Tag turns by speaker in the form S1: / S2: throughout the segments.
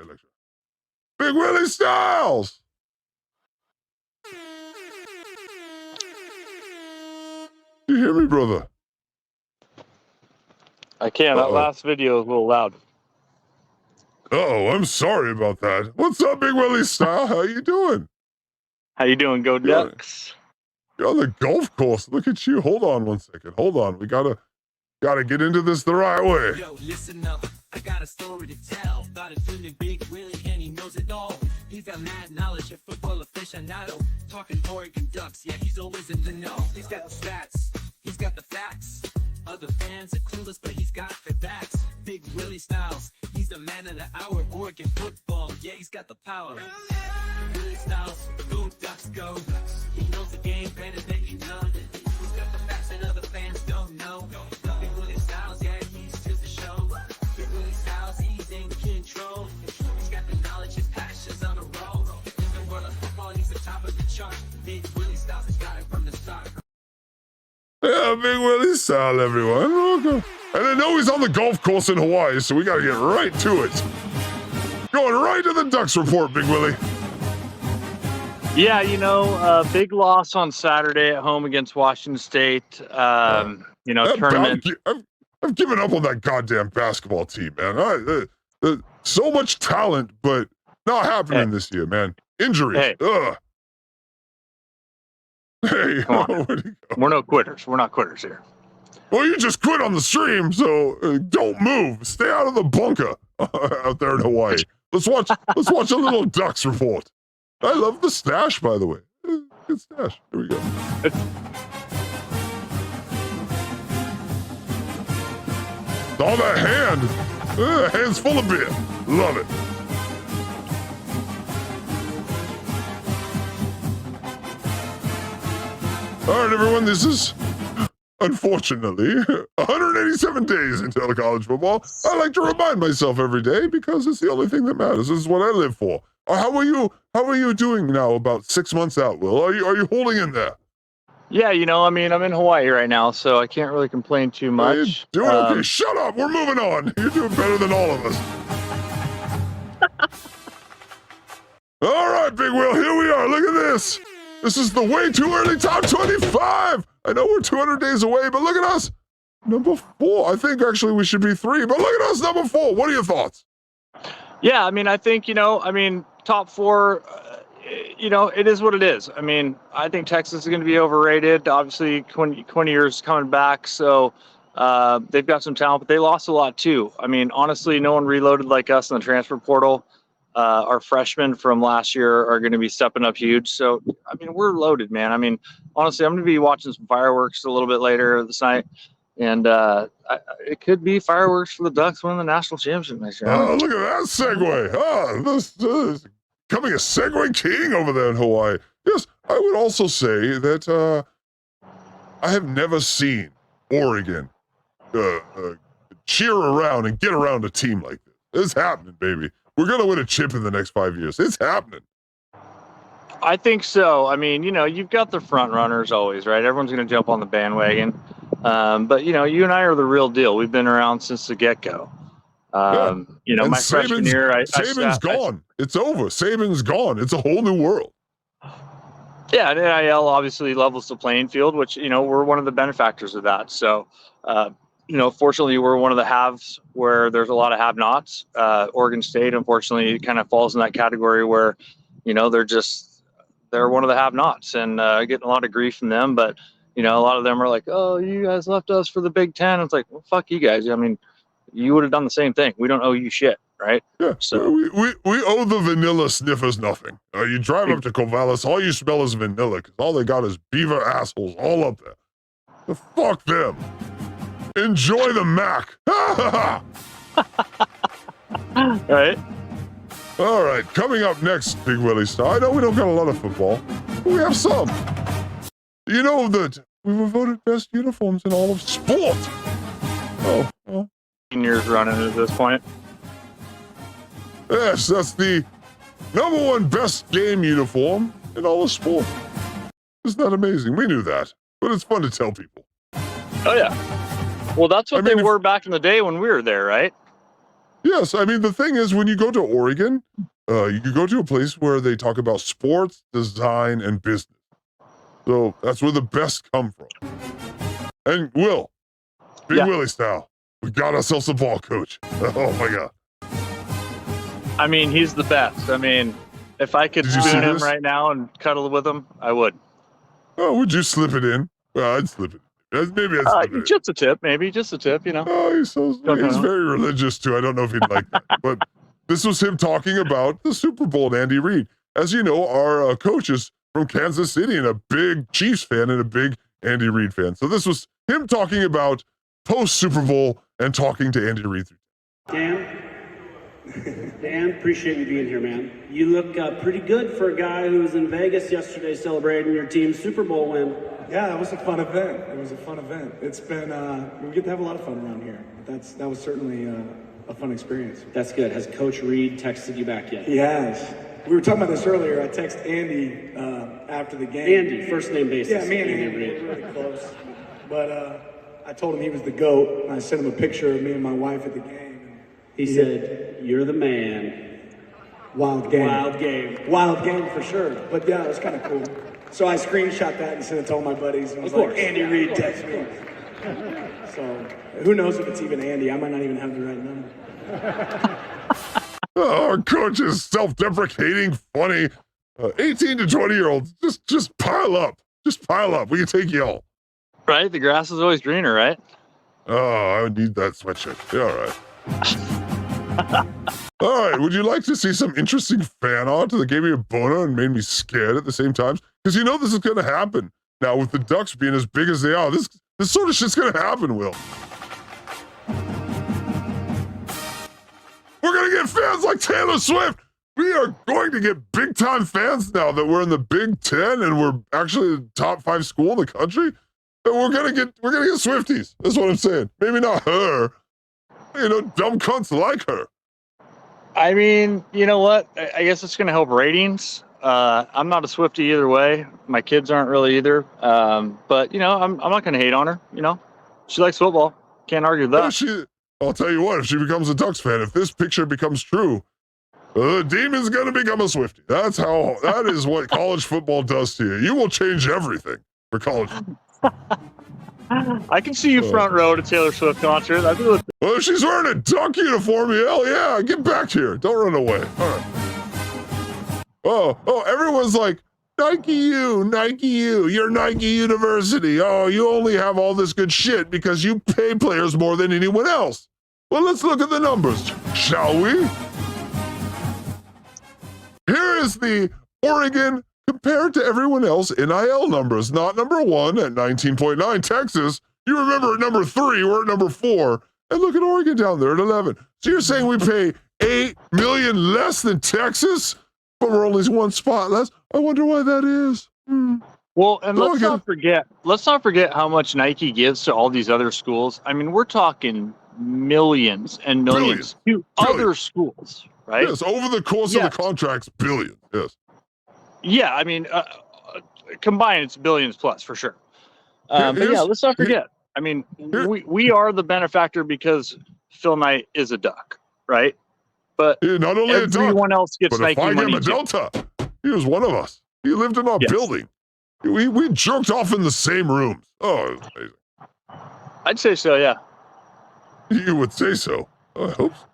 S1: lecture. Big Willie Styles! You hear me, brother?
S2: I can. That last video is a little loud.
S1: Oh, I'm sorry about that. What's up, Big Willie Style? How you doing?
S2: How you doing, Go Ducks?
S1: You're on the golf course. Look at you. Hold on one second. Hold on. We gotta get into this the right way.
S3: Yo, listen up. I got a story to tell. Got a friend in Big Willie and he knows it all. He's got mad knowledge of football aficionado. Talking Oregon Ducks, yeah, he's always in the know. He's got the stats, he's got the facts. Other fans are clueless, but he's got their backs. Big Willie Styles, he's the man of the hour. Oregon football, yeah, he's got the power. Willie Styles, go Ducks, go. He knows the game better than you know. He's got the facts that other fans don't know. Big Willie Styles, yeah, he's just a show. Big Willie Styles, he's in control. He's got the knowledge and passions on a roll. In the world of football, he's the top of the chart. Big Willie Styles has got it from the start.
S1: Yeah, Big Willie Style, everyone. Welcome. And I know he's on the golf course in Hawaii, so we gotta get right to it. Going right to the Ducks report, Big Willie.
S2: Yeah, big loss on Saturday at home against Washington State. Tournament.
S1: I've given up on that goddamn basketball team, man. So much talent, but not happening this year, man. Injuries.
S2: Hey.
S1: Ugh. Hey,
S2: We're no quitters. We're not quitters here.
S1: Well, you just quit on the stream, so don't move. Stay out of the bunker out there in Hawaii. Let's watch a little Ducks report. I love the stash, by the way. Good stash. Here we go. Oh, that hand. Hand's full of beer. Love it. All right, everyone, this is, unfortunately, 187 days until college football. I like to remind myself every day because it's the only thing that matters. This is what I live for. How are you doing now about 6 months out, Will? Are you holding in there?
S2: Yeah, I'm in Hawaii right now, so I can't really complain too much.
S1: Doing okay. Shut up. We're moving on. You're doing better than all of us. All right, Big Will, here we are. Look at this. This is the way too early top 25. I know we're 200 days away, but look at us. Number 4. I think actually we should be 3, but look at us, number 4. What are your thoughts?
S2: Yeah, I think, top 4, it is what it is. I think Texas is going to be overrated. Obviously, 20 years coming back, so they've got some talent, but they lost a lot too. Honestly, no one reloaded like us in the transfer portal. Our freshmen from last year are going to be stepping up huge. So, we're loaded, man. Honestly, I'm going to be watching some fireworks a little bit later this night. And it could be fireworks for the Ducks winning the national championship next year.
S1: Oh, look at that segue. This is becoming a segue king over there in Hawaii. Yes, I would also say that I have never seen Oregon cheer around and get around a team like this. It's happening, baby. We're going to win a chip in the next 5 years. It's happening.
S2: I think so. You've got the front runners always, right? Everyone's going to jump on the bandwagon. But, you and I are the real deal. We've been around since the get-go. My freshman year,
S1: Saban's gone. It's over. Saban's gone. It's a whole new world.
S2: Yeah, and NIL obviously levels the playing field, which, we're one of the benefactors of that. So, fortunately, we're one of the haves where there's a lot of have-nots. Oregon State, unfortunately, kind of falls in that category where, they're one of the have-nots and getting a lot of grief from them. But, a lot of them are like, oh, you guys left us for the Big Ten. It's like, well, fuck you guys. You would have done the same thing. We don't owe you shit, right?
S1: Yeah,
S2: so
S1: we owe the vanilla sniffers nothing. You drive up to Corvallis, all you smell is vanilla because all they got is beaver assholes all up there. So fuck them. Enjoy the Mac.
S2: Right.
S1: All right, coming up next, Big Willie Star. I know we don't got a lot of football, but we have some. You know that we were voted best uniforms in all of sport. Oh, well.
S2: Years running at this point.
S1: Yes, that's the #1 best game uniform in all of sport. Isn't that amazing? We knew that, but it's fun to tell people.
S2: Oh, yeah. Well, that's what they were back in the day when we were there, right?
S1: Yes, I mean, the thing is, when you go to Oregon, you go to a place where they talk about sports, design, and business. So that's where the best come from. And Will, Big
S2: Yeah.
S1: Willy style, we got ourselves a ball coach. Oh my God.
S2: I mean, he's the best. I mean, if I could
S1: Did you see
S2: spoon him
S1: this?
S2: right now and cuddle with him, I would.
S1: Oh, would you slip it in? Well, I'd slip it. Maybe I'd slip it in.
S2: Just a tip, maybe. Just a tip, you know.
S1: Oh, he's
S2: Don't know.
S1: very religious too. I don't know if he'd like that. But this was him talking about the Super Bowl and Andy Reid. As you know, our coach is from Kansas City and a big Chiefs fan and a big Andy Reid fan. So this was him talking about post Super Bowl and talking to Andy Reid.
S4: Dan, appreciate you being here, man. You look pretty good for a guy who was in Vegas yesterday celebrating your team's Super Bowl win.
S5: Yeah, that was a fun event. It was a fun event. It's been, we get to have a lot of fun around here. That was certainly a fun experience.
S4: That's good. Has Coach Reid texted you back yet?
S5: He has. We were talking about this earlier. I texted Andy after the game.
S4: Andy, first name basis.
S5: Yeah, me and Andy
S4: Reid.
S5: were really close. But I told him he was the GOAT, and I sent him a picture of me and my wife at the game.
S4: He said, "You're the man."
S5: Wild game.
S4: Wild game.
S5: Wild game for sure. But yeah, it was kind of cool. So I screenshot that and sent it to all my buddies. And I was like, Andy Reid texted me. So who knows if it's even Andy? I might not even have the right number.
S1: Oh, our coach is self-deprecating, funny. 18 to 20-year-olds, just pile up. Just pile up. We can take y'all.
S2: Right? The grass is always greener, right?
S1: Oh, I need that sweatshirt. Yeah, all right. All right, would you like to see some interesting fan art that gave me a boner and made me scared at the same time? Because you know this is going to happen. Now, with the Ducks being as big as they are, this sort of shit's going to happen, Will. We're going to get fans like Taylor Swift. We are going to get big-time fans now that we're in the Big Ten and we're actually the top 5 school in the country. And we're gonna get Swifties. That's what I'm saying. Maybe not her. You know, dumb cunts like her.
S2: I mean, you know what? I guess it's going to help ratings. I'm not a Swiftie either way. My kids aren't really either. But, you know, I'm not going to hate on her. You know, she likes football. Can't argue with that.
S1: I'll tell you what, if she becomes a Ducks fan, if this picture becomes true, the Demon's going to become a Swiftie. That is what college football does to you. You will change everything for college.
S2: I can see you front row to Taylor Swift concert.
S1: Well, if she's wearing a Duck uniform, hell yeah, get back here. Don't run away. All right. Oh, everyone's like, Nike you, you're Nike University. Oh, you only have all this good shit because you pay players more than anyone else. Well, let's look at the numbers, shall we? Here is the Oregon compared to everyone else NIL numbers, not number 1 at 19.9. Texas, you remember at number 3, we're at number 4. And look at Oregon down there at 11. So you're saying we pay $8 million less than Texas, but we're only 1 spot less? I wonder why that is.
S2: Well, and let's not forget how much Nike gives to all these other schools. I mean, we're talking millions and millions to other schools, right?
S1: Yes, over the course of the contracts, billions, yes.
S2: Yeah, I mean, combined, it's billions plus for sure. But yeah, let's not forget. I mean, we are the benefactor because Phil Knight is a Duck, right? But
S1: not only
S2: everyone else gets
S1: but
S2: Nike
S1: if I
S2: money
S1: am a Delta, he was one of us. He lived in our building. We jerked off in the same rooms. Oh, it was amazing.
S2: I'd say so, yeah.
S1: You would say so. I hope so.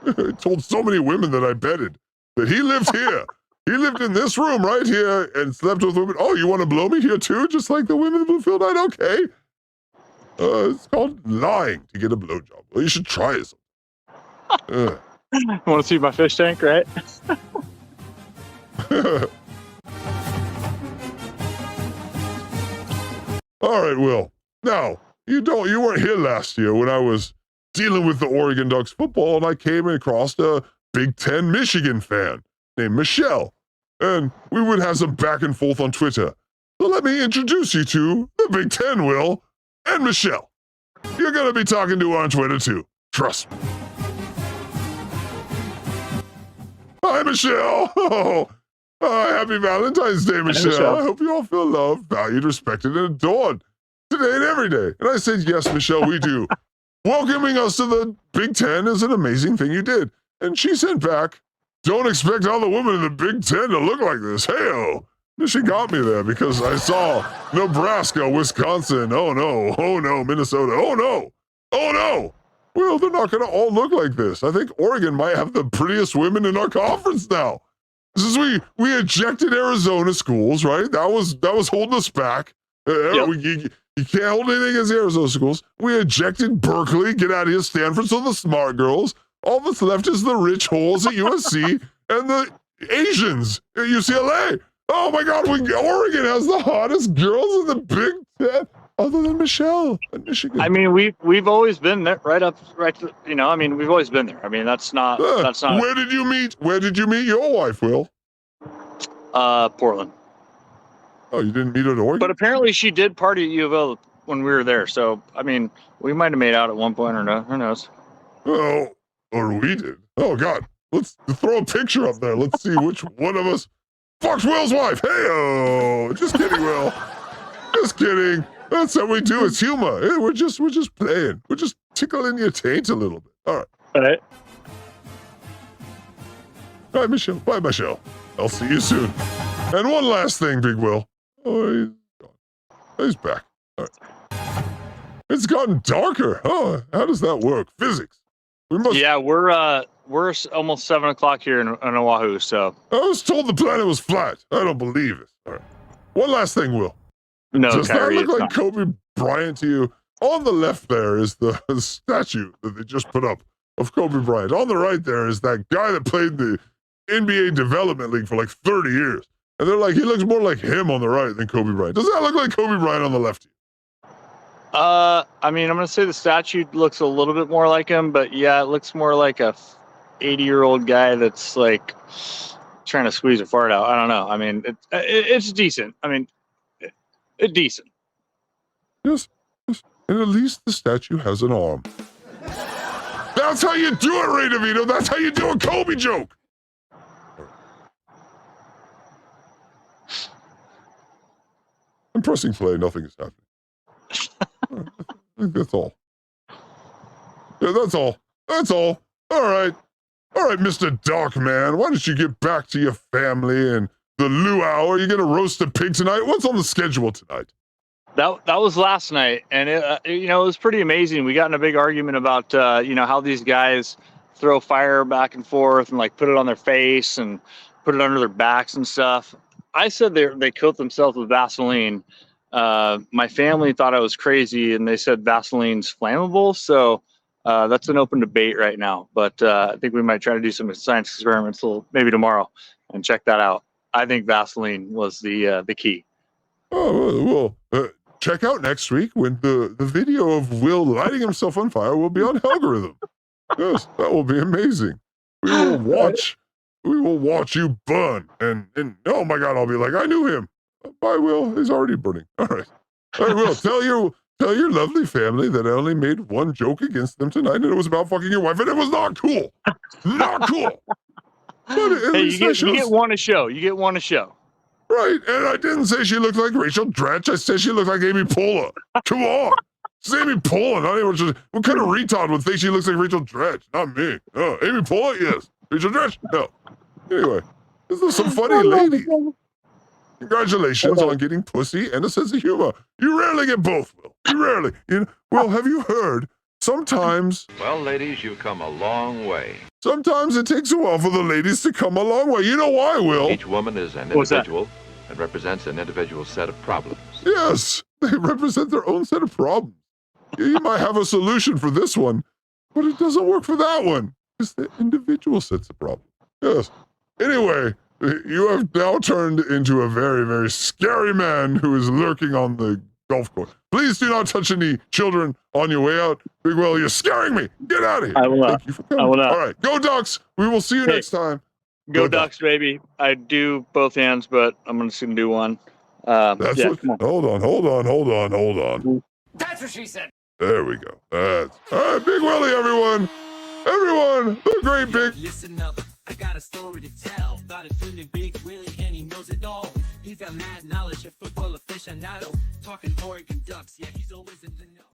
S1: I told so many women that I betted that he lived here. He lived in this room right here and slept with women. Oh, you want to blow me here too? Just like the women in Phil Knight? Okay. It's called lying to get a blowjob. Well, you should try it.
S2: You want to see my fish tank, right?
S1: All right, Will. Now, you weren't here last year when I was dealing with the Oregon Ducks football, and I came across a Big Ten Michigan fan named Michelle, and we would have some back and forth on Twitter. So let me introduce you to the Big Ten, Will, and Michelle. You're going to be talking to her on Twitter, too. Trust me. Hi, Michelle. Happy Valentine's Day, Michelle. I hope you all feel loved, valued, respected, and adored today and every day. And I said, yes, Michelle, we do. welcoming us to the Big Ten is an amazing thing you did. And she sent back, don't expect all the women in the Big Ten to look like this. Hey-oh. And she got me there because I saw Nebraska, Wisconsin. Oh no, Minnesota. Oh no. Well, they're not going to all look like this. I think Oregon might have the prettiest women in our conference now. Since we ejected Arizona schools, right? That was holding us back.
S2: Yep.
S1: You can't hold anything against the Arizona schools. We ejected Berkeley, get out of here, Stanford, so the smart girls. All that's left is the rich holes at USC and the Asians at UCLA. Oh my God, Oregon has the hottest girls in the Big Ten, other than Michelle at Michigan.
S2: I mean, we've always been there, we've always been there. I mean, that's not.
S1: Where did you meet your wife, Will?
S2: Portland.
S1: Oh, you didn't meet her at Oregon?
S2: But apparently she did party at U of L when we were there. So, I mean, we might have made out at one point or no, who knows?
S1: Oh, or we did. Oh God, let's throw a picture up there. Let's see which one of us fucked Will's wife. Hey-oh, just kidding, Will. Just kidding. That's how we do. It's humor. Hey, we're just playing. We're just tickling your taint a little bit. All right.
S2: All right.
S1: Bye, Michelle. Bye, Michelle. I'll see you soon. And one last thing, Big Will. Oh, he's gone. He's back. All right. It's gotten darker. Oh, how does that work? Physics.
S2: Yeah, we're almost 7 o'clock here in Oahu. So
S1: I was told the planet was flat. I don't believe it. All right. One last thing, Will.
S2: no,
S1: Does
S2: Kyrie,
S1: that look like
S2: not.
S1: Kobe Bryant to you? On the left there is the statue that they just put up of Kobe Bryant. On the right there is that guy that played the NBA Development League for like 30 years. And they're like, he looks more like him on the right than Kobe Bryant. Does that look like Kobe Bryant on the left?
S2: I mean, I'm gonna say the statue looks a little bit more like him, but yeah, it looks more like a 80-year-old guy that's like trying to squeeze a fart out. I don't know. I mean, it's decent. I mean, it's decent.
S1: Yes. And at least the statue has an arm. That's how you do it, Ray DeVito. That's how you do a Kobe joke. I'm pressing play. Nothing is happening. I think that's all. Yeah, that's all. That's all. All right, Mr. Dark Man. Why don't you get back to your family and the luau? Are you gonna roast a pig tonight? What's on the schedule tonight?
S2: That was last night, and it was pretty amazing. We got in a big argument about how these guys throw fire back and forth and like put it on their face and put it under their backs and stuff. I said they coat themselves with Vaseline. My family thought I was crazy, and they said Vaseline's flammable. So that's an open debate right now. But I think we might try to do some science experiments maybe tomorrow and check that out. I think Vaseline was the key.
S1: Oh, well, check out next week when the video of Will lighting himself on fire will be on Algorithm. Yes, that will be amazing. We will watch you burn. And oh my God, I'll be like, I knew him. Bye, Will. He's already burning. All right. Will, tell your lovely family that I only made one joke against them tonight, and it was about fucking your wife, and it was not cool. Not cool. But
S2: hey, you get one a show. You get one a show.
S1: Right, and I didn't say she looked like Rachel Dratch. I said she looked like Amy Poehler. Come on. It's Amy Poehler. Not even what kind of retard would think she looks like Rachel Dratch? Not me. Oh, Amy Poehler? Yes. Rachel Dratch? No. Anyway, this is some funny lady. Congratulations on getting pussy and a sense of humor. You rarely get both, Will. You rarely. Well, have you heard? Sometimes...
S6: Well, ladies, you've come a long way.
S1: Sometimes it takes a while for the ladies to come a long way. You know why, Will?
S6: Each woman is an individual and represents an individual set of problems.
S1: Yes, they represent their own set of problems. You might have a solution for this one, but it doesn't work for that one. It's the individual sets of problems. Yes. Anyway, you have now turned into a very, very scary man who is lurking on the golf course. Please do not touch any children on your way out. Big Will, you're scaring me. Get out of here.
S2: I will not.
S1: Thank you for coming.
S2: I will not.
S1: All right, go Ducks. We will see you next time.
S2: Go Ducks, baby. I do both hands, but I'm just going to do one.
S1: That's what, hold on.
S3: That's what she said.
S1: There we go. All right, Big Willy, everyone. Everyone, the great big...
S3: Listen up, I got a story to tell. Got a dude named Big Willy and he knows it all. He's got mad knowledge of football aficionado. Talking Oregon Ducks, yeah, he's always in the